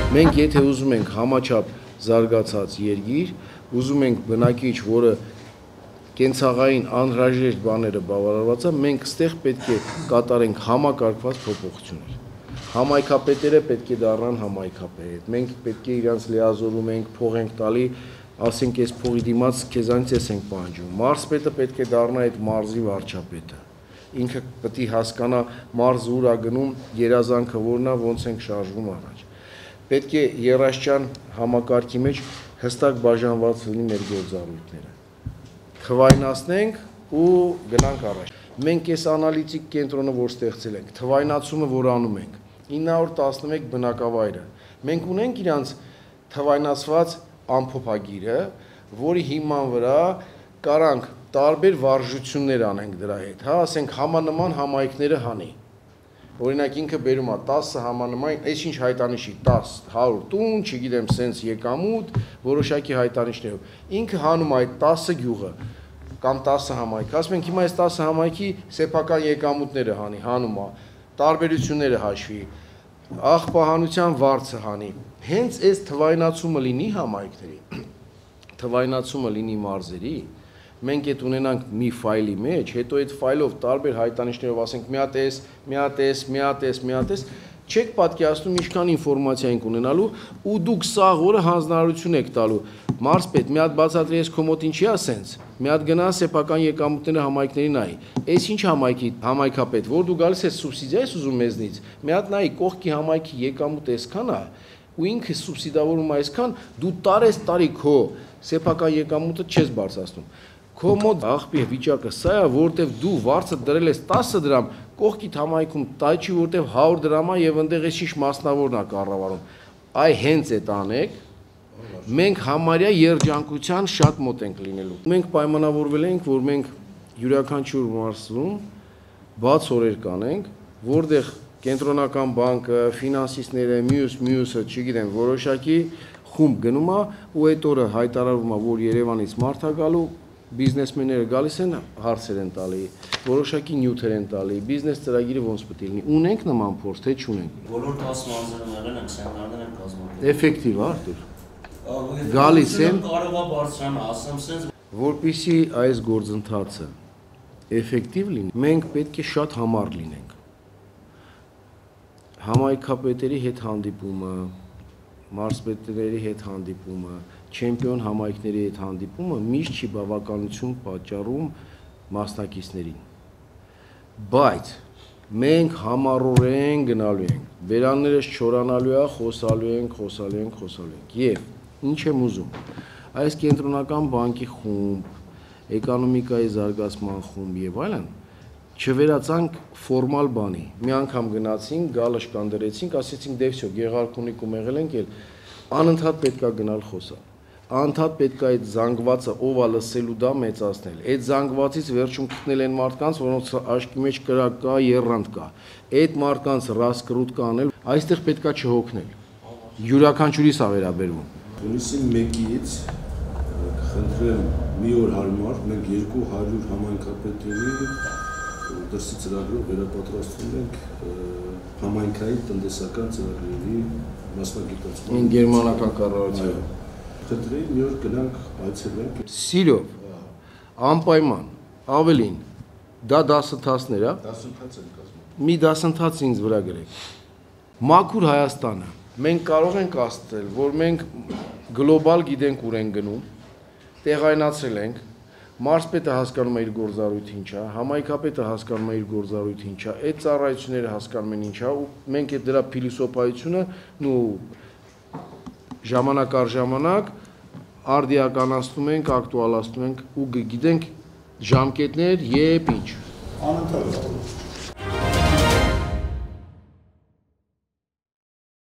Մենք եթե ուզում ենք համաչափ զարգացած երկիր, ուզում ենք բնակիչ, որը կենցաղային անհրաժեշտ բաները բավարարված է, մենք ստեղ պետք է կատարենք համակարգված փոփոխություններ։ Համայնքապետերը պետք է դառնան համայնքապետ, մենք պետք է իրանց լիազորում ենք, փող ենք տալի, ասենք այս փողի դիմաց քեզանից ես ենք պահանջում։ Մարզպետը պետք է դառնա այդ մարզի վարչապետը։ Ինքը պետք է հասկանա մարզը ուր է գնում, երազանքը որն է, ոնց ենք շարժվում առաջ։ Պետք է երաշտյան համակարգի մեջ հստակ բաժանված լինի մեր գործառույթները։ Թվայնացնենք ու գնանք առաջ։ Մենք այս անալիտիկ կենտրոնը, որ ստեղծել ենք, թվայնացումը, որ անում ենք, 911 բնակավայրը, մենք ունենք իրանց թվայնացված ամփոփագիրը, որի հիման վրա կարանք տարբեր վարժություններ անենք դրա հետ, հա, ասենք համանման համայնքները հանի։ Օրինակ ինքը բերում է 10 համանման, այս ինչ հայտանիշի 10, 100 տուն, չգիտեմ, սենց եկամուտ, որոշակի հայտանիշներով։ Ինքը հանում է այդ 10 գյուղը կամ 10 համայնք։ Ասում ենք հիմա այս 10 համայնքի սեփական եկամուտները հանի, հանում է, տարբերությունները հաշվի, աղբահանության վարձը հանի։ Հենց այս թվայնացումը լինի համայնքների, թվայնացումը լինի մարզերի, մենք այդ ունենանք մի ֆայլի մեջ, հետո այդ ֆայլով տարբեր հայտանիշներով ասենք մի հատ էս, չեք պատկերացնում ինչքան ինֆորմացիա ենք ունենալու ու դուք սաղ օրը հանձնարարություն եք տալու։ Մարզպետ, մի հատ բացատրի ես քո մոտ ինչի է սենց, մի հատ գնա սեփական եկամուտները համայնքների նայի։ Այս ինչ համայնքապետ, որ դու գալիս ես սուբսիդիա ես ուզում մեզնից, մի հատ նայի կողքի համայնքի եկամուտը այսքան է, ու ինքը սուբսիդավորում է այսքան, դու տարի քո սեփական եկամուտը չես բարձրացնում։ Քո մոտ աղբի վիճակը սա է, որտեվ դու վարձը դրել ես 10 դրամ, կողքիդ համայնքում տա չի, որտեվ 100 դրամ է եւ այնտեղ էս ինչ մասնավորն է կառավարում։ Այ հենց այդ անեք, մենք համարյա երջանկության շատ մոտ ենք լինելու։ Մենք պայմանավորվել ենք, որ մենք յուրաքանչյուր մարզում բաց օրեր կանենք, որտեղ կենտրոնական բանկը, ֆինանսիստները, մյուսը, չգիտեմ, որոշակի խումբ գնում է ու այդ օրը հայտարարվում է, որ Երևանից մարդ է գալու, բիզնեսմենները գալիս են, հարցեր են տալի, որոշակի նյութեր են տալի, բիզնես ծրագիրը ոնց պետք է լինի։ Ունենք նման փորձ, թե չունենք։ Բոլոր 10 մարզերում եղել են սեմինարներ են կազմակերպել։ Էֆեկտիվ, Արտուր։ Գալիս են, կարող է բարձրանա, ասեմ սենց, որպեսզի այս գործընթացը էֆեկտիվ լինի, մենք պետք է շատ համառ լինենք։ Համայնքապետերի հետ հանդիպումը, մարզպետերի հետ հանդիպումը, չեմպիոն համայնքների հետ հանդիպումը միշտ չի բավականություն պատճառում մասնակիցներին։ Բայց մենք համառորեն գնալու ենք, բերաններս չորանալու է, խոսալու ենք։ Եվ ինչ եմ ուզում, այս կենտրոնական բանկի խումբ, էկոնոմիկայի զարգացման խումբ եւ այլն, չվերածանք ֆորմալ բանի։ Մի անգամ գնացինք, գալը շկանդրեցինք, ասեցինք դե վсё, Գեղարքունիքում եղել ենք, անընդհատ պետքա գնալ խոսալ։ Անընդհատ պետք է այդ զանգվածը ով է լսելու դա մեծացնել։ Այդ զանգվածից վերջում գտնել են մարդկանց, որոնց աչքի մեջ կրակ կա, եռանդ կա։ Այդ մարդկանց ռասկրուտ կանել, այստեղ պետքա չհոգնել։ Յուրաքանչյուրիս է վերաբերվում։ Հունիսի 1-ից խնդրեմ մի օր հարմար, մենք 200 համայնքապետերի դրսի ծրագրով վերապատրաստվում ենք համայնքային տնտեսական ծրագրերի մասնագիտացման։ Գերմանական կառավարության։ Խնդրեի մի օր գնանք այցելենք։ Սիրով, անպայման, ավելին, դա դասընթացներ է։ Դասընթաց են կազմում։ Մի դասընթաց ինձ վրա գրեք։ Մաքուր Հայաստանը։ Մենք կարող ենք ասել, որ մենք գլոբալ գիտենք ուր ենք գնում, տեղայնացրել ենք, մարզպետը հասկանում է իր գործառույթը ինչ է, համայնքապետը հասկանում է իր գործառույթը ինչ է, այդ ծառայությունները հասկանում են ինչ է, ու մենք այդ դրա փիլիսոփայությունը ժամանակ առ ժամանակ արդիականացնում ենք, ակտուալացնում ենք ու գիտենք ժամկետներ, երբ ինչ։ Անընդհատ